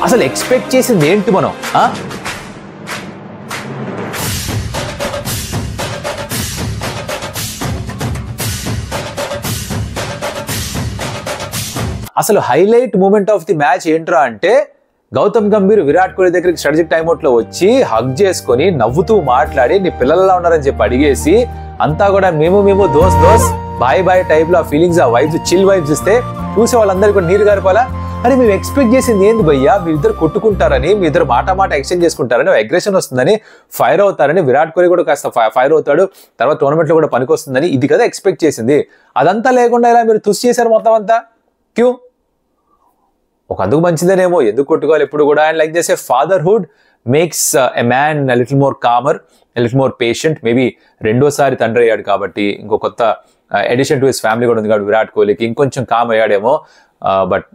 అసలు ఎక్స్పెక్ట్ చేసింది ఏంటి మనం? అసలు highlight moment of the match ఏంట్రా అంటే గౌతమ్ గంభీర్ విరాట్ కోహ్లీ దగ్గరికి స్ట్రాటజిక్ టైమ్అవుట్ లో వచ్చి హగ్ చేసుకొని నవ్వుతూ మాట్లాడి నీ పిల్లల్లా ఉన్నారని చెప్పి అడిగేసి అంతా కూడా మేము దోస్ బాయ్ బాయ్ టైప్ లో ఆ ఫీలింగ్స్, ఆ వైబ్స్, చిల్ వైబ్స్ ఇస్తే చూసే వాళ్ళందరికీ కూడా నీరు గారిపోలా. అరే మేము ఎక్స్పెక్ట్ చేసింది ఏంది భయ్యా, మీ ఇద్దరు కొట్టుకుంటారని, మీ ఇద్దరు మాట ఎక్స్చేంజ్ చేసుకుంటారని, అగ్రెషన్ వస్తుందని, ఫైర్ అవుతారని, విరాట్ కోహ్లీ కూడా కాస్త ఫైర్ అవుతాడు, తర్వాత టోర్నమెంట్ లో కూడా పనికొస్తుందని, ఇది కదా ఎక్స్పెక్ట్ చేసింది. అదంతా లేకుండా ఇలా మీరు తుస్ చేశారు మొత్తం అంతా. క్యూ ఒక అందుకు మంచిదేనేమో, ఎందుకు కొట్టుకోవాలి ఎప్పుడు కూడా. అండ్ లైక్ చేసే fatherhood makes a man little more comer, little more patient. Maybe రెండోసారి తండ్రి అయ్యాడు కాబట్టి ఇంకో కొత్త ఎడిషన్ టు హిస్ ఫ్యామిలీ కూడా ఉంది కాబట్టి విరాట్ కోహ్లీకి ఇంకొంచెం కామ్ అయ్యాడేమో. బట్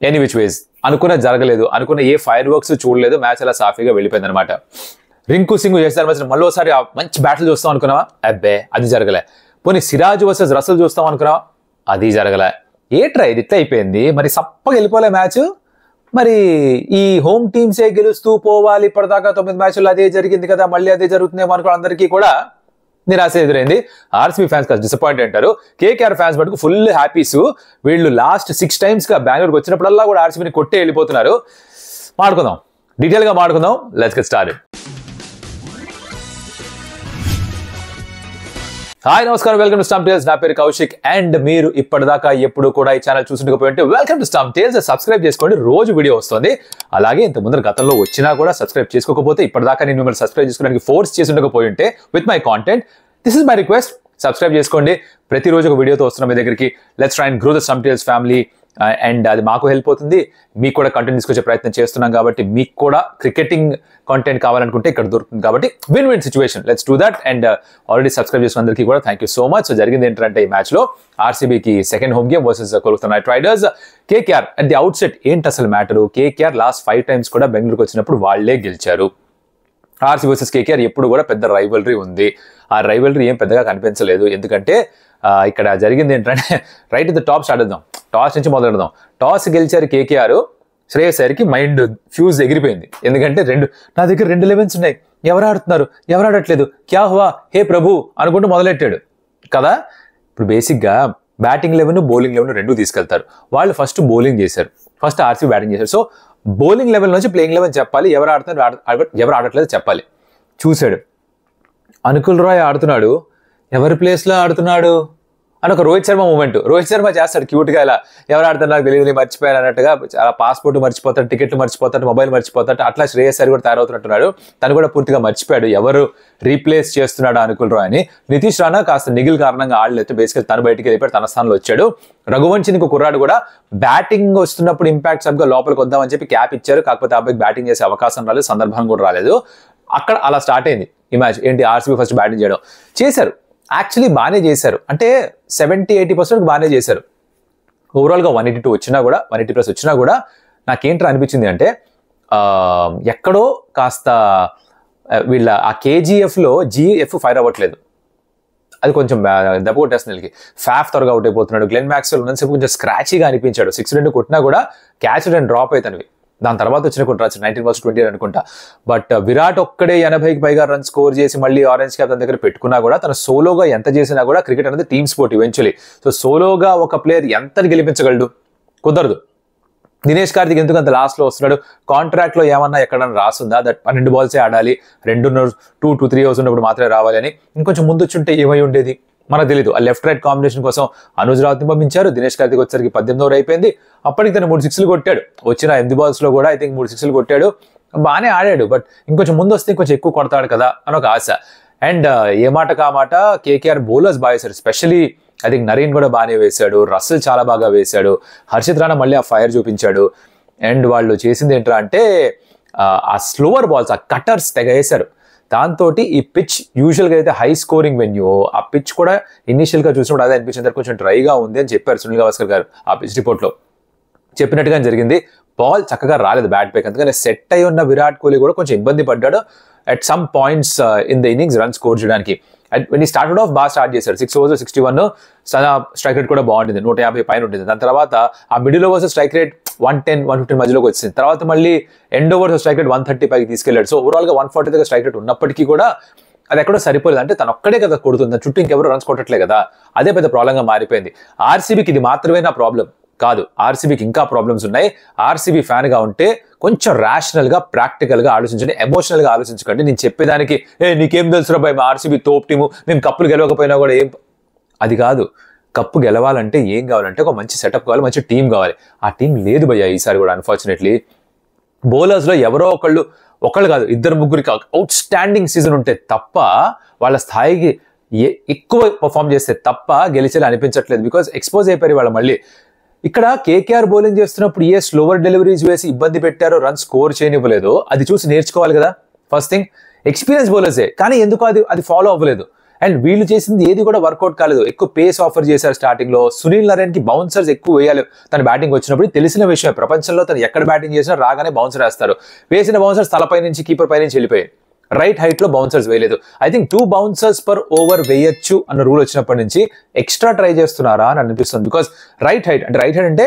ఎనీ విచ్ వేస్ అనుకున్నది జరగలేదు, అనుకున్న ఏ ఫైర్ వర్క్స్ చూడలేదు, మ్యాచ్ అలా సాఫీగా వెళ్ళిపోయింది అనమాట. రింకు సింగ్ చేస్తారు మధ్య మళ్ళీసారి మంచి బ్యాటిల్ చూస్తాం అనుకున్నావా? అబ్బే అది జరగలే. పోనీ సిరాజ్ వర్సెస్ రసల్ చూస్తాం అనుకున్నావా? అది జరగలే. ఏట్రా ఇది ఇట్లా అయిపోయింది, మరి సప్పగా వెళ్ళిపోలే మ్యాచ్. మరి ఈ హోమ్ టీమ్సే గెలుస్తూ పోవాలి, ఇప్పటిదాకా 9 మ్యాచ్లు అదే జరిగింది కదా, మళ్ళీ అదే జరుగుతుందేమో అనుకో అందరికీ కూడా నిరాశ ఎదురైంది. ఆర్సీబీ ఫ్యాన్స్ కాస్త డిసప్పాయింట్ అంటారు, కేకేఆర్ ఫ్యాన్స్ మటుకు ఫుల్ హ్యాపీస్. వీళ్ళు లాస్ట్ 6 times గా బెంగళూరుకి వచ్చినప్పుడల్లా కూడా ఆర్సీబీని కొట్టే వెళ్ళిపోతున్నారు. మాట్లాడుకుందాం, డీటెయిల్ గా మాట్లాడుకుందాం. Let's get started. హాయ్ నమస్కారం, వెల్కమ్ టు స్టంప్ టేల్స్. నా పేరు కౌశిక్ అండ్ మీరు ఇప్పటిదాకా ఎప్పుడు కూడా ఈ ఛానల్ చూసుకుంటే welcome to Stump Tales. Subscribe చేసుకోండి, రోజు వీడియో వస్తుంది. అలాగే ఇంత ముందర గతంలో వచ్చినా కూడా సబ్స్క్రైబ్ చేసుకోకపోతే ఇప్పటిదాకా నేను మిమ్మల్ని సబ్స్క్రైబ్ చేసుకోవడానికి ఫోర్స్ చేసి ఉండకపోయి ఉంటే with my content, this is my request, subscribe చేసుకోండి. ప్రతిరోజు ఒక వీడియోతో వస్తున్నాం మీ దగ్గరికి. Let's try and grow the Stump Tales family. And అది మాకు హెల్ప్ అవుతుంది, మీకు కూడా కంటెంట్ తీసుకొచ్చే ప్రయత్నం చేస్తున్నాం కాబట్టి, మీకు కూడా క్రికెటింగ్ కంటెంట్ కావాలనుకుంటే ఇక్కడ దొరుకుతుంది కాబట్టి win win situation. Let's do that. And already subscribe చేసిన అందరికీ కూడా thank you so much. So జరిగింది ఏంటంటే ఈ మ్యాచ్ లో ఆర్సీబీకి second home game versus Kolkata Knight Riders. KKR at the outset ఏంటి అసలు మ్యాటరు, కేకేఆర్ లాస్ట్ 5 times కూడా బెంగళూరుకి వచ్చినప్పుడు వాళ్లే గెలిచారు. ఆర్సీబీ వర్సెస్ కేకేఆర్ ఎప్పుడు కూడా పెద్ద రైవల్రీ ఉంది. ఆ రైవల్రీ ఏం పెద్దగా కనిపించలేదు, ఎందుకంటే ఇక్కడ జరిగింది ఏంటంటే రైట్ ద టాప్ స్టార్ట్ అవుదాం, టాస్ నుంచి మొదలెడదాం. టాస్ గెలిచారు కేకేఆర్. శ్రేయస్ అయ్యర్కి మైండ్ ఫ్యూజ్ ఎగిరిపోయింది, ఎందుకంటే నా దగ్గర 2 11s ఉన్నాయి, ఎవరు ఆడుతున్నారు ఎవరు ఆడట్లేదు, క్యా హువా హే ప్రభు అనుకుంటూ మొదలెట్టాడు కదా. ఇప్పుడు బేసిక్గా బ్యాటింగ్ 11 బౌలింగ్ 11 రెండు తీసుకెళ్తారు. వాళ్ళు ఫస్ట్ బౌలింగ్ చేశారు, ఫస్ట్ ఆర్సీబీ బ్యాటింగ్ చేశారు. సో బౌలింగ్ లెవెల్ నుంచి ప్లేయింగ్ 11 చెప్పాలి, ఎవరు ఆడుతున్నారు ఎవరు ఆడట్లేదు చెప్పాలి. చూశాడు అనుకుల్ రాయ్ ఆడుతున్నాడు, ఎవరి ప్లేస్లో ఆడుతున్నాడు అని ఒక రోహిత్ శర్మ మూమెంట్. రోహిత్ శర్మ చేస్తాడు క్యూట్గా ఇలా, ఎవరు ఆడుతున్నారు నాకు తెలియదు మర్చిపోయారు అన్నట్టుగా. చాలా పాస్పోర్ట్ మర్చిపోతాడు, టికెట్లు మర్చిపోతాడు, మొబైల్ మర్చిపోతాడు. అట్లా శ్రేయస్ అయ్యర్ కూడా తయారవుతున్నట్టున్నాడు. తను కూడా పూర్తిగా మర్చిపోయాడు ఎవరు రీప్లేస్ చేస్తున్నాడు అనుకుల్ రాయ్ అని. నితీష్ రాణా కాస్త నిగిల్ కారణంగా ఆడలేదు, బేసికల్ తను బయటికి వెళ్ళిపోయాడు, తన స్థానంలో వచ్చాడు. రఘువంశీ ఇంకో కుర్రాడు కూడా బ్యాటింగ్ వస్తున్నప్పుడు ఇంపాక్ట్ సబ్గా లోపలికి వద్దామని చెప్పి క్యాప్ ఇచ్చారు, కాకపోతే అబ్బాయికి బ్యాటింగ్ చేసే అవకాశం రాలేదు, సందర్భం కూడా రాలేదు. అక్కడ అలా స్టార్ట్ అయింది ఈ మ్యాచ్. ఏంటి ఆర్సీబీ ఫస్ట్ బ్యాటింగ్ చేయడం చేశారు, యాక్చువల్లీ బాగానే చేశారు, అంటే 70-80% బాగానే చేశారు. ఓవరాల్గా 182 వచ్చినా కూడా 180+ వచ్చినా కూడా నాకేంటో అనిపించింది అంటే ఎక్కడో కాస్త వీళ్ళ ఆ కేజీఎఫ్లో జీఎఫ్ ఫైర్ అవ్వట్లేదు, అది కొంచెం దెబ్బ కొట్టేస్తుంది వీళ్ళకి. ఫ్యాఫ్ త్వరగా అవుట్ అయిపోతున్నాడు. గ్లెన్ మ్యాక్స్వెల్ ఉన్నంతసేపు కొంచెం స్క్రాచీగా అనిపించాడు. 6 కొట్టినా కూడా క్యాచ్ అండ్ డ్రాప్ అవుతాయి. దాని తర్వాత వచ్చిన కొన్ని రన్స్ 19-20 అనుకుంటా. బట్ విరాట్ ఒక్కడే 80కి పైగా రన్ స్కోర్ చేసి మళ్ళీ ఆరెంజ్ క్యాప్ తన దగ్గర పెట్టుకున్నా కూడా, తన సోలోగా ఎంత చేసినా కూడా క్రికెట్ అనేది టీమ్ స్పోర్ట్ ఈవెన్చువలీ. సో సోలోగా ఒక ప్లేయర్ ఎంతని గెలిపించగలడు, కుదరదు. దినేష్ కార్తిక్ ఎందుకు అంత లాస్ట్లో వస్తున్నాడు, కాంట్రాక్ట్లో ఏమన్నా ఎక్కడన్నా రాస్తుందా దట్ 12 balls ఆడాలి, 2-3 hours ఉన్నప్పుడు మాత్రమే రావాలి అని. ఇంకొంచెం ముందు వచ్చుంటే ఏమై ఉండేది మనకు తెలీదు. ఆ లెఫ్ట్ రైట్ కాంబినేషన్ కోసం అనుజ్ రావుత్ని పంపించారు. దినేష్ కార్తిక్ వచ్చేసరికి 18వ ఓవర్ అయిపోయింది. అప్పటికి తను 3 6 కొట్టాడు. వచ్చిన 8 balls లో కూడా ఐ థింక్ 3 6 కొట్టాడు, బాగానే ఆడాడు. బట్ ఇంకొంచెం ముందు వస్తే ఇంకొంచెం ఎక్కువ కొడతాడు కదా అని ఒక ఆశ. అండ్ ఏ మాట కామాట కేకేఆర్ బౌలర్స్ బాగా వేశారు, స్పెషలీ ఐ థింక్ నరీన్ కూడా బాగానే వేశాడు, రసల్ చాలా బాగా వేశాడు, హర్షిత్ రాణా మళ్ళీ ఆ ఫైర్ చూపించాడు. అండ్ వాళ్ళు చేసింది ఏంట్రా అంటే ఆ స్లోవర్ బాల్స్, ఆ కటర్స్ తెగ వేశారు. దాంతో ఈ పిచ్ యూజువల్గా అయితే హై స్కోరింగ్ వెన్యూ, ఆ పిచ్ కూడా ఇనిషియల్గా చూసినప్పుడు అదే అనిపించింది, కొంచెం డ్రైగా ఉంది అని చెప్పారు సునీల్ గవాస్కర్ గారు ఆ పిచ్ రిపోర్ట్లో. చెప్పినట్టుగా జరిగింది. బాల్ చక్కగా రాలేదు బ్యాట్ పైకి, అందుకని సెట్ అయి ఉన్న విరాట్ కోహ్లీ కూడా కొంచెం ఇబ్బంది పడ్డాడు at some points in the innings run score చేయడానికి. వెన్ ఈ స్టార్టెడ్ ఆఫ్ బాగా స్టార్ట్ చేశాడు 6 overs 61 స్ట్రైక్ రేట్ కూడా బాగుంటుంది 150 పైన ఉంటుంది. దాని తర్వాత ఆ మిడిల్ ఓవర్స్ స్ట్రైక్ రేట్ 110 115 మధ్యలోకి వచ్చింది. తర్వాత మళ్ళీ ఎండ్ ఓవర్స్ స్ట్రైక్ రేట్ 130 పైకి తీసుకెళ్లాడు. సో ఓవరాల్గా 140 దగ్గర స్ట్రైక్ రేట్ ఉన్నప్పటికీ కూడా అది ఎక్కడో సరిపోలేదు. అంటే తను ఒక్కడే కదా కొడుతుంది, చుట్టూ ఇంకెవరు రన్స్ కొట్టట్లే కదా, అదే పెద్ద ప్రాబ్లంగా మారిపోయింది. ఆర్సీబీకి ఇది మాత్రమే నా ప్రాబ్లం కాదు, ఆర్సీబీకి ఇంకా ప్రాబ్లమ్స్ ఉన్నాయి. ఆర్సీబీ ఫ్యాన్గా ఉంటే కొంచెం ర్యాషనల్గా ప్రాక్టికల్గా ఆలోచించండి, ఎమోషనల్గా ఆలోచించకండి. నేను చెప్పేదానికి నీకేం తెలుసురా భయ్, మా ఆర్సీబీ తోప్ టీము, మేము కప్పులు గెలవకపోయినా కూడా ఏం, అది కాదు. కప్పు గెలవాలంటే ఏం కావాలంటే ఒక మంచి సెటప్ కావాలి, మంచి టీం కావాలి. ఆ టీం లేదు భయ్యా ఈసారి కూడా అన్ఫార్చునేట్లీ. బౌలర్స్లో ఎవరో ఒకళ్ళు కాదు, ఇద్దరు ముగ్గురికి అవుట్ స్టాండింగ్ సీజన్ ఉంటే తప్ప, వాళ్ళ స్థాయికి ఎక్కువ పర్ఫామ్ చేస్తే తప్ప గెలిచేలా అనిపించట్లేదు. బికాజ్ ఎక్స్పోజ్ అయిపోయారు వాళ్ళు మళ్ళీ. ఇక్కడ కేకేఆర్ బౌలింగ్ చేస్తున్నప్పుడు స్లోవర్ డెలివరీస్ వేసి ఇబ్బంది పెట్టారో, రన్ స్కోర్ చేయనివ్వలేదు, అది చూసి నేర్చుకోవాలి కదా. ఫస్ట్ థింగ్ ఎక్స్పీరియన్స్ బౌలర్సే, కానీ ఎందుకు అది ఫాలో అవ్వలేదు. అండ్ వీళ్ళు చేసింది ఏది కూడా వర్కౌట్ కాలేదు. ఎక్కువ పేస్ ఆఫర్ చేశారు స్టార్టింగ్ లో. సునీల్ నరేన్కి బౌన్సర్స్ ఎక్కువ వేయాలి తన బ్యాటింగ్ వచ్చినప్పుడు, తెలిసిన విషయం. ప్రపంచంలో తను ఎక్కడ బ్యాటింగ్ చేసినా రాగానే బౌన్సర్ వేస్తారు. వేసిన బౌన్సర్స్ తలపై నుంచి కీపర్ పై నుంచి వెళ్ళిపోయాయి. రైట్ హైట్ లో బౌన్సర్స్ వేయలేదు. I think 2 bouncers per over వేయచ్చు అన్న రూల్ వచ్చినప్పటి నుంచి ఎక్స్ట్రా ట్రై చేస్తున్నారా అని అనిపిస్తుంది. బికాస్ రైట్ హైట్ అంటే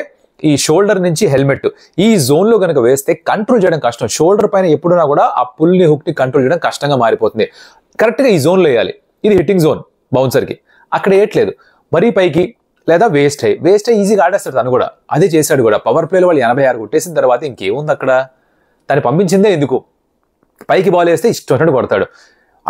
ఈ షోల్డర్ నుంచి హెల్మెట్ ఈ జోన్ లో కనుక వేస్తే కంట్రోల్ చేయడం కష్టం. షోల్డర్ పైన ఎప్పుడున్నా కూడా ఆ పుల్ని హుక్ ని కంట్రోల్ చేయడం కష్టంగా మారిపోతుంది. కరెక్ట్ గా ఈ జోన్ లో వేయాలి. ఇది హిట్టింగ్ జోన్ బౌన్సర్ కి, అక్కడ వేయట్లేదు. మరీ పైకి లేదా వేస్ట్ అయ్యి ఈజీగా ఆడేస్తాడు తను కూడా. అదే చేశాడు కూడా. పవర్ ప్లేలో వాళ్ళు 86 కొట్టేసిన తర్వాత ఇంకేముంది అక్కడ, తను పంపించిందే ఎందుకు, పైకి బాల్ వేస్తే ఇష్టం కొడతాడు.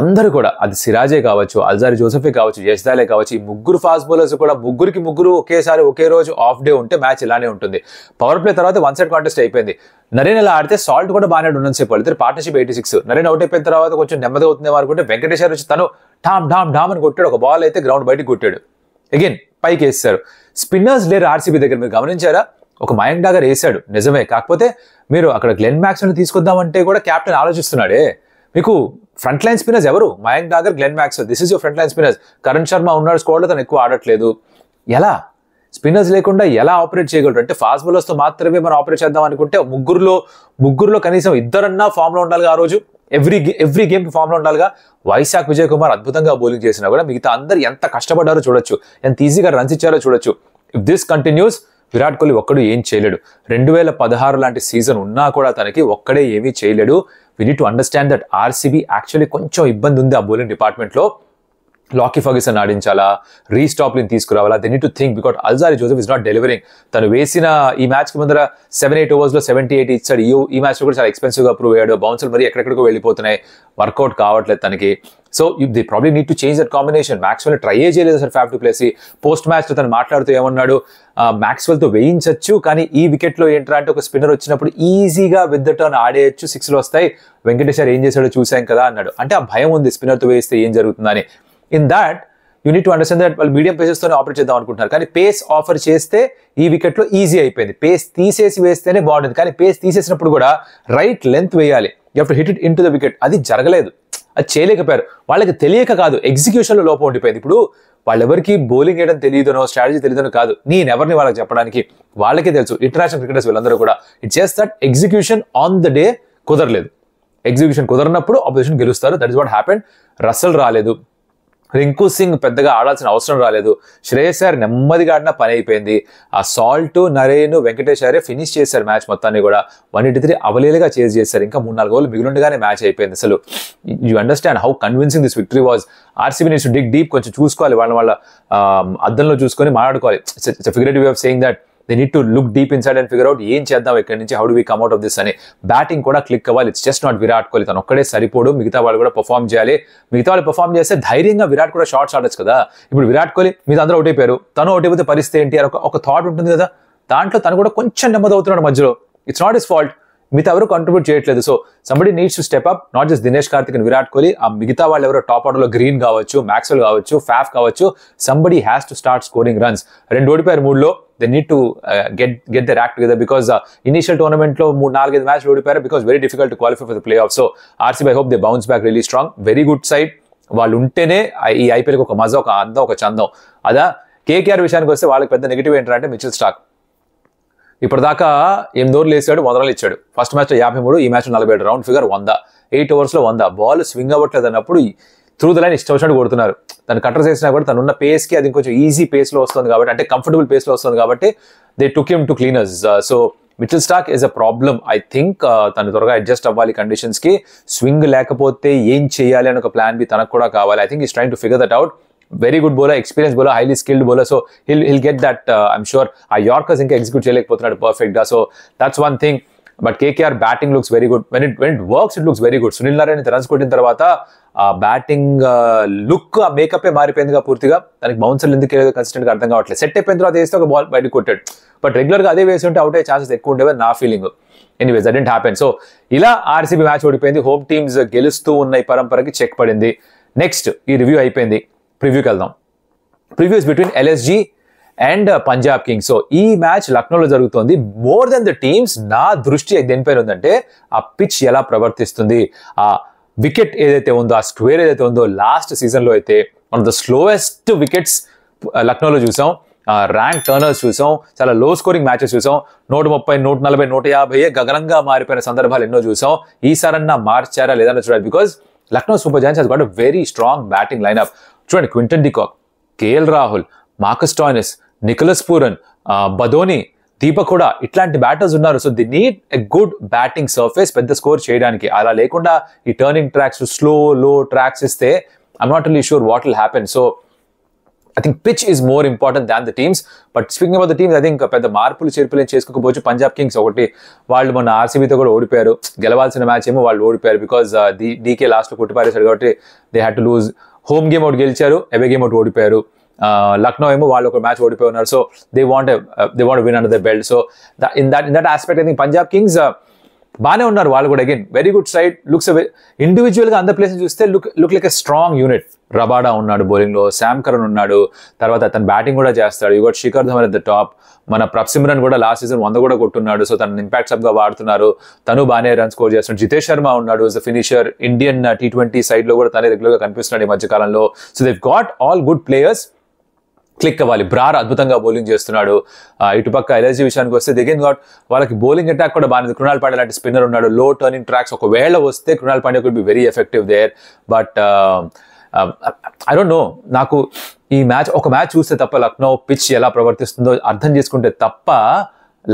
అందరూ కూడా, అది సిరాజే కావచ్చు, అల్జారి జోసెఫే కావచ్చు, యష్దాలే కావచ్చు, ఈ ముగ్గురు ఫాస్ట్ బౌలర్స్ కూడా ముగ్గురు ఒకేసారి ఒకే రోజు ఆఫ్ డే ఉంటే మ్యాచ్ ఇలానే ఉంటుంది. పవర్ ప్లే తర్వాత 1 side కాంటెస్ట్ అయిపోయింది. నరేన్ ఇలా ఆడితే సాల్ట్ కూడా బాగానే ఉన్నసేపు వాళ్ళిద్దరు పార్ట్నర్షిప్ 86. నరేన్ అవుట్ అయిపోయిన తర్వాత కొంచెం నెమ్మది అవుతుంది అనుకుంటే వెంకటేశ్వర వచ్చి తను ఢామ్ అని కొట్టాడు. ఒక బాల్ అయితే గ్రౌండ్ బయటకు కొట్టాడు. అగైన్ పైకి వేస్తారు. స్పిన్నర్స్ లేరు ఆర్సీబీ దగ్గర, మీరు గమనించారా? ఒక మయాంక్ డాగర్ వేసాడు నిజమే, కాకపోతే మీరు అక్కడ గ్లెన్ మ్యాక్స్వెల్ తీసుకొద్దామంటే కూడా కెప్టెన్ ఆలోచిస్తున్నాడే. మీకు ఫ్రంట్ లైన్ స్పిన్నర్స్ ఎవరు? Mayank Dagar, Glenn Maxwell, this is your front line spinners. Karan Sharma ఉన్నాడు స్క్వాడ్లో, తను ఎక్కువ ఆడట్లేదు. ఎలా స్పిన్నర్స్ లేకుండా ఎలా ఆపరేట్ చేయగలరు? అంటే ఫాస్ట్ బౌలర్స్తో మాత్రమే మనం ఆపరేట్ చేద్దాం అనుకుంటే ముగ్గురులో కనీసం ఇద్దరన్నా ఫామ్లో ఉండాలిగా ఆ రోజు. ఎవ్రీ గేమ్ ఫామ్లో ఉండాలిగా. వైశాఖ్ విజయ్ కుమార్ అద్భుతంగా బౌలింగ్ చేసినా కూడా మిగతా అందరు ఎంత కష్టపడ్డారో చూడొచ్చు, ఎంత ఈజీగా రన్స్ ఇచ్చారో చూడొచ్చు. If this continuous, Virat Kohli ఒక్కడు ఏం చేయలేడు. 2016 లాంటి సీజన్ ఉన్నా కూడా తనకి ఒక్కడే ఏమీ చేయలేడు. We need to understand that RCB actually కొంచెం ఇబ్బంది ఉంది ఆ బౌలింగ్ డిపార్ట్మెంట్లో. లాకీ ఫర్గ్యూసన్ ఆడించాలా, రీస్టాప్లింగ్ తీసుకురావాలా, they need to think. Because Alzarri Joseph is not delivering. తను వేసిన ఈ మ్యాచ్కి ముందర 7-8 overs 78 ఇచ్చాడు. ఈ మ్యాచ్లో కూడా చాలా ఎక్స్పెన్సివ్గా ప్రూవ్ అయ్యాడు. బౌన్సర్ మరి ఎక్కడెక్కడికో వెళ్ళిపోతున్నాయి, వర్కౌట్ కావట్లేదు తనకి. So they probably need to change that combination. Maxwell try చేయలేదు సార్ ఫ్యాఫ్ టు ప్లేసి. పోస్ట్ మ్యాచ్లో తను మాట్లాడుతూ ఏమన్నాడు, మ్యాక్స్వెల్తో వేయించచ్చు, కానీ ఈ వికెట్లో ఏంట్రా అంటే ఒక స్పిన్నర్ వచ్చినప్పుడు ఈజీగా విత్ ద టర్న్ ఆడేయచ్చు, 6లు వస్తాయి. వెంకటేశ్వర్ ఏం చేశాడో చూసాం కదా అన్నాడు. అంటే ఆ భయం ఉంది స్పిన్నర్తో వేస్తే ఏం జరుగుతుందని. In that you need to understand that వాళ్ళు మీడియం పేసెస్తోనే ఆపరేట్ చేద్దాం అనుకుంటున్నారు, కానీ పేస్ ఆఫర్ చేస్తే ఈ వికెట్లో ఈజీ అయిపోయింది. పేస్ తీసేసి వేస్తేనే బాగుంటుంది, కానీ పేస్ తీసేసినప్పుడు కూడా రైట్ లెంత్ వేయాలి. You have to hit it in to the wicket. అది జరగలేదు, అది చేయలేకపోయారు. వాళ్ళకి తెలియక కాదు, ఎగ్జిక్యూషన్లో లోపం ఉండిపోయింది. ఇప్పుడు వాళ్ళెవరికి బౌలింగ్ వేయడం తెలియదనో స్ట్రాటజీ తెలియదనో కాదు, నేనెవరిని వాళ్ళకి చెప్పడానికి, వాళ్ళకే తెలుసు. ఇంటర్నేషనల్ క్రికెటర్స్ వీళ్ళందరూ కూడా. It just that execution on the day కుదరలేదు. ఎగ్జిక్యూషన్ కుదరనప్పుడు ఆపోజిషన్ గెలుస్తారు. That is what happened. Russell రాలేదు, రింకు సింగ్ పెద్దగా ఆడాల్సిన అవసరం రాలేదు, శ్రేయస్ అయ్యర్ నెమ్మదిగా ఆడినా పని అయిపోయింది. ఆ సాల్ట్, నరేన్, వెంకటేష్ అయ్యరే ఫినిష్ చేశారు మ్యాచ్ మొత్తాన్ని కూడా. 183 అవలీలుగా చేజ్ చేశారు. ఇంకా 3-4 ఓవర్లు మిగిలిండగానే మ్యాచ్ అయిపోయింది. అసలు you understand how convincing this victory was. RCB needs to dig deep. కొంచెం చూసుకోవాలి, వాళ్ళ అద్దంలో చూసుకొని మాట్లాడుకోవాలి. It's figurative way of saying that they need to look deep inside and figure out ఏం చేద్దాం ఇక్కడ నుంచి, how do we come out of this అని. బ్యాటింగ్ కూడా క్లిక్ అవ్వాలి. It's just not Virat Kohli. తను ఒక్కడే సరిపోడు, మిగతా వాళ్ళు కూడా పర్ఫామ్ చేయాలి. మిగతా వాళ్ళు పర్ఫామ్ చేస్తే ధైర్యంగా విరాట్ కూడా షాట్స్ ఆడొచ్చు కదా. ఇప్పుడు విరాట్ కోహ్లీ మీద అందరూ అవుట్ అయిపోయారు, తను అవుట్ అయిపోతే పరిస్థితి ఏంటి అని ఒక థాట్ ఉంటుంది కదా. దాంట్లో తను కూడా కొంచెం నెమ్మది అవుతున్నాడు మధ్యలో. ఇట్స్ నాట్ హిస్ ఫాల్ట్, మిగతా ఎవరు కంట్రిబ్యూట్ చేయట్లేదు. So somebody needs to step up, not just Dinesh Karthik and Virat Kohli. ఆ మిగతా వాళ్ళు ఎవరో టాప్ ఆర్డర్లో గ్రీన్ కావచ్చు, మ్యాక్స్వెల్ కావచ్చు, ఫాఫ్ కావచ్చు, somebody has to start scoring runs. 2 ఓడిపోయారు 3లో. They need to get their act together, because initial టోర్నమెంట్లో 3-4-5 మ్యాచ్లు ఓడిపోయారు, because very difficult to qualify for the play off. So RCB I hope they bounce back really strong. Very good side వాళ్ళు ఉంటేనే ఈ ఐపీఎల్కి ఒక మజా, ఒక అందం, ఒక చందం. అదా కేకేఆర్ విషయానికి వస్తే వాళ్ళకి పెద్ద నెగిటివ్ ఏంటంటే మిచెల్ స్టార్క్ ఇప్పటిదాకా 8 ఓవర్లు వేసాడు, 100 రన్లు ఇచ్చాడు. ఫస్ట్ మ్యాచ్లో 53, ఈ మ్యాచ్లో 47, రౌండ్ ఫిగర్ 100. 8 ఓవర్స్లో 100. బాల్ స్వింగ్ అవ్వట్లేదు అన్నప్పుడు త్రూ ద లైన్ ఇష్టం వచ్చినట్టు కొడుతున్నారు. తను కట్టర్స్ వేసినా కూడా తను ఉన్న పేస్కి అది కొంచెం ఈజీ పేస్లో వస్తుంది కాబట్టి, అంటే కంఫర్టబుల్ పేస్లో వస్తుంది కాబట్టి they took him to cleaners. So Mitchell Starc is a problem. I think తను త్వరగా అడ్జస్ట్ అవ్వాలి కండిషన్స్కి. స్వింగ్ లేకపోతే ఏం చేయాలి అని ఒక ప్లాన్ బి తనకు కూడా కావాలి. I think is trying to figure that out. Very good bowler, experience bowler, highly skilled bowler. So he'll get that. I'm sure ఆ యార్కర్స్ ఇంకా ఎగ్జిక్యూట్ చేయలేకపోతున్నాడు పర్ఫెక్ట్గా. So that's one thing. But KKR batting looks very good. When it works it looks very good. Sunil Narayana runs కొట్టిన తర్వాత ఆ batting look, ఆ makeup మారిపోయిందిగా పూర్తిగా. దానికి బౌన్సర్లు ఎందుకు వెళ్ళేదో కన్సిస్టెంట్గా అర్థం కావట్లేదు. సెట్ అయిపోయిన తర్వాత వేస్తే ఒక బాల్ బయటకు కొట్టాడు. బట్ రెగ్యులర్గా అదే వేసి ఉంటే అవుట్ అయ్యే ఛాన్సెస్ ఎక్కువ ఉండేవి నా feeling. Anyways that didn't happen. So ఇలా ఆర్సీబీ మ్యాచ్ ఓడిపోయింది. హోమ్ టీమ్స్ గెలుస్తూ ఉన్న ఈ పరంపరకి చెక్ పడింది. నెక్స్ట్ ఈ రివ్యూ అయిపోయింది, ప్రివ్యూకి వెళ్దాం. Previews between LSG and Punjab Kings. So ఈ మ్యాచ్ లక్నోలో జరుగుతుంది. మోర్ దెన్ ద టీమ్స్ నా దృష్టి దేనిపైన ఉందంటే ఆ పిచ్ ఎలా ప్రవర్తిస్తుంది. ఆ వికెట్ ఏదైతే ఉందో, ఆ స్క్వేర్ ఏదైతే ఉందో, లాస్ట్ సీజన్లో అయితే one of the slowest wickets లక్నోలో చూసాం. ర్యాంక్ టర్నర్స్ చూసాం, చాలా లో స్కోరింగ్ మ్యాచెస్ చూసాం. 130, 140, 150 గగనంగా మారిపోయిన సందర్భాలు ఎన్నో చూసాం. ఈసారన్నా మార్చారా లేదన్నా చూడాలి. Because Lucknow super giants has got a very strong batting lineup. చూడండి, Quinton de Kock, KL Rahul, Marcus Stoinis, Nicholas Pooran, Badoni, Deepak కూడా, ఇట్లాంటి బ్యాటర్స్ ఉన్నారు. So they need a good batting surface పెద్ద స్కోర్ చేయడానికి. అలా లేకుండా ఈ turning tracks, slow low tracks ఇస్తే I'm not really sure what will happen. So I think pitch is more important than the teams. But speaking about the teams, I think పెద్ద మార్పులు చేర్పులు చేసుకోకపోవచ్చు. Punjab Kings ఒకటి, వాళ్ళు మొన్న ఆర్సీబీతో కూడా ఓడిపోయారు. గెలవాల్సిన మ్యాచ్ ఏమో వాళ్ళు ఓడిపోయారు బికాజ్ డీకే లాస్ట్లో కొట్టిపారేశాడు కాబట్టి they had to lose. Home game ఒకటి గెలిచారు, అవే గేమ్ ఒకటి ఓడిపోయారు. లక్నో ఏమో వాళ్ళు ఒక మ్యాచ్ ఓడిపోయి ఉన్నారు. So they want win under the belt. So in that aspect I think Punjab Kings బాగానే ఉన్నారు. వాళ్ళు కూడా again very good side. Looks ఇండివిజువల్గా అందర్ ప్లేసెస్ చూస్తే look like a strong unit. Rabada ఉన్నాడు బౌలింగ్లో, శామ్ కరణ్ ఉన్నాడు, తర్వాత అతను బ్యాటింగ్ కూడా చేస్తాడు. You got Shikhar Dhawan at the top. మన ప్రప్సిమ్రన్ కూడా లాస్ట్ సీజన్ 100 కూడా కొట్టున్నాడు. సో తను ఇంపాక్ట్ సబ్గా వాడుతున్నారు. తను బాగానే రన్ స్కోర్ చేస్తున్నాడు. జితేష్ శర్మ ఉన్నాడు as a finisher. Indian T20 సైడ్లో కూడా తనే రెగ్యులర్గా కనిపిస్తున్నాడు ఈ మధ్యకాలంలో. So దెవ్ got all good players. Click అవ్వాలి. బ్రార్ అద్భుతంగా బౌలింగ్ చేస్తున్నాడు. ఇటుపక్క ఎల్ఎస్జీ విషయానికి వస్తే దిగన్ గాట్ వాళ్ళకి బౌలింగ్ అటాక్ కూడా బాగుంది. కృణాల్ పాండ్యా లాంటి స్పిన్నర్ ఉన్నాడు. లో టర్నింగ్ ట్రాక్స్ ఒకవేళ వస్తే Krunal Pandya could be very effective there. But I don't know, నాకు ఈ మ్యాచ్ ఒక మ్యాచ్ చూస్తే తప్ప లక్నో పిచ్ ఎలా ప్రవర్తిస్తుందో అర్థం చేసుకుంటే తప్ప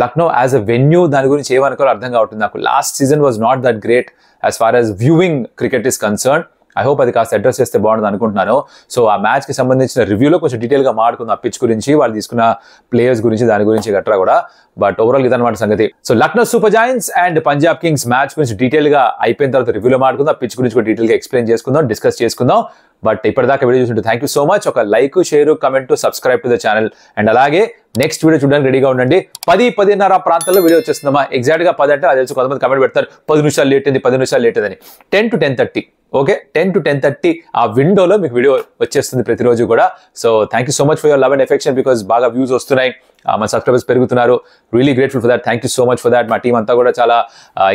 లక్నో యాజ్ అ వెన్యూ దాని గురించి ఏమనుకోవాలో అర్థం కావట్లేదు నాకు. Last season was not that great as far as viewing cricket is concern. I hope అది కాస్త అడ్రస్ చేస్తే బాగుంటుంది అనుకుంటున్నాను. సో ఆ మ్యాచ్కి సంబంధించిన రివ్యూలో కొంచెం డీటెయిల్గా మాట్లాడుకుందాం. ఆ పిచ్ గురించి, వాళ్ళు తీసుకున్న ప్లేయర్స్ గురించి, దాని గురించి గట్రా కూడా. బట్ ఓవరాల్ ఇదన్నమాట సంగతి. So Lucknow super Giants and Punjab Kings match గురించి డీటెయిల్గా అయిపోయిన తర్వాత రివ్యూలో మాట్లాడుకుందాం. పిచ్ గురించి కూడా డీటెయిల్గా ఎక్స్ప్లెయిన్ చేసుకుందాం, డిస్కస్ చేసుకుందాం. బట్ ఇప్పటిదాకా వీడియో చూస్తుంటే థ్యాంక్ యూ సో మచ్. ఒక like, share, comment, subscribe to the channel. And అలాగే నెక్స్ట్ వీడియో చూడడానికి రెడీగా ఉండండి. 10-10:30 ప్రాంతంలో వీడియో వచ్చేస్తుందమ్మా. ఎగ్జాక్ట్గా 10 అంటే అది తెలుసు, కొంతమంది కమెంట్ పెడతారు 10 నిమిషాలు లేట్ అయింది, 10 నిమిషాలు లేట్ అయిందని. 10 to 10:30. ఓకే, 10 to 10:30 ఆ విండోలో మీకు వీడియో వచ్చేస్తుంది ప్రతిరోజు కూడా. So thank you so much for your love and affection because బాగా వ్యూస్ వస్తున్నాయి, మన సబ్స్క్రైబర్స్ పెరుగుతున్నారు. Really grateful for that. Thank you so much for that. మా టీం అంతా కూడా చాలా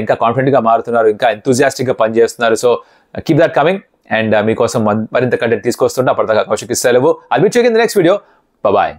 ఇంకా కాన్ఫిడెంట్గా మారుతున్నారు, ఇంకా ఎంతూజియాస్టిక్గా పనిచేస్తున్నారు. So keep that coming. And మీకోసం మరింత కంటెంట్ తీసుకొస్తుంటే అప్పటిదాకా కౌశిక్ సెలవు. I'll meet you in the next video. Bye.